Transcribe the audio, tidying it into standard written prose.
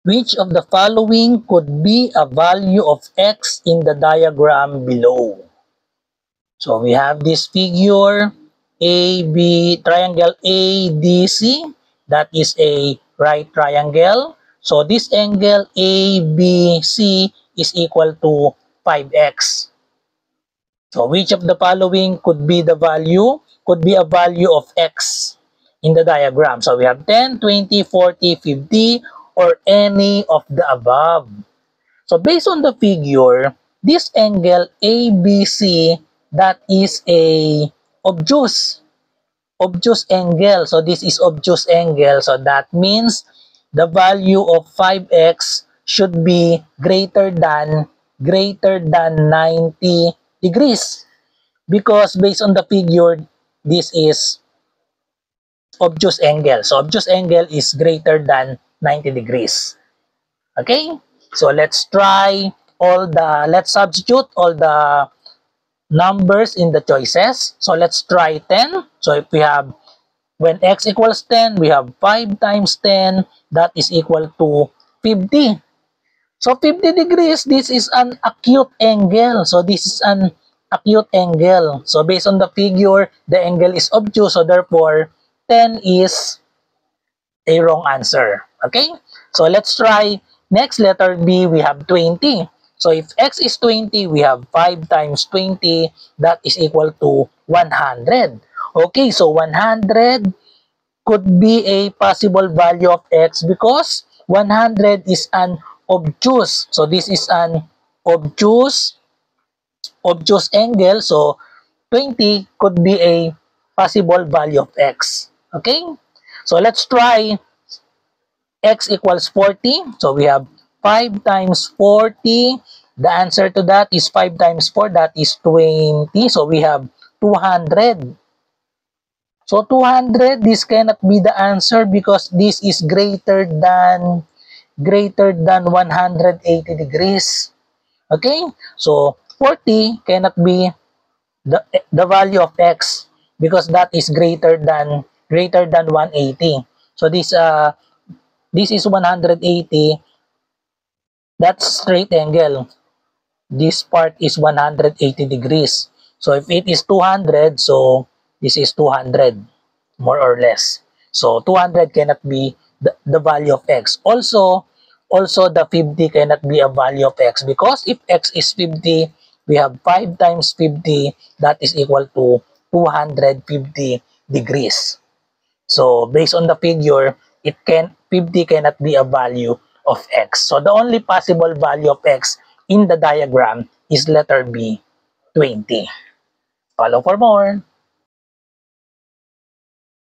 Which of the following could be a value of x in the diagram below? So we have this figure triangle ADC, that is a right triangle. So this angle ABC is equal to 5x. So which of the following could be a value of x in the diagram? So we have 10, 20, 40, 50, or any of the above. So based on the figure, this angle ABC, that is a obtuse angle. So this is obtuse angle. So that means the value of 5x should be greater than 90 degrees, because based on the figure, this is obtuse angle. So obtuse angle is greater than 90 degrees. Okay? So let's substitute all the numbers in the choices. So let's try 10. So if we have, when x equals 10, we have 5 times 10, that is equal to 50. So 50 degrees, this is an acute angle. So this is an acute angle. So based on the figure, the angle is obtuse. So therefore, 10 is a wrong answer. Okay? So let's try next, letter B, we have 20. So if x is 20, we have 5 times 20, that is equal to 100. Okay, so 100 could be a possible value of x because 100 is an obtuse. So this is an obtuse angle. So 20 could be a possible value of x. Okay? So let's try x equals 40. So we have 5 times 40. The answer to that is 5 times 4. That is 20. So we have 200. So 200, this cannot be the answer because this is greater than 180 degrees. Okay? So 40 cannot be the value of x because that is greater than 180. So this is 180. That's straight angle. This part is 180 degrees. So if it is 200, so this is 200, more or less. So 200 cannot be the value of x. Also the 50 cannot be a value of x because if x is 50, we have 5 times 50, that is equal to 250 degrees. So based on the figure, 50 cannot be a value of x. So the only possible value of x in the diagram is letter B, 20. Follow for more.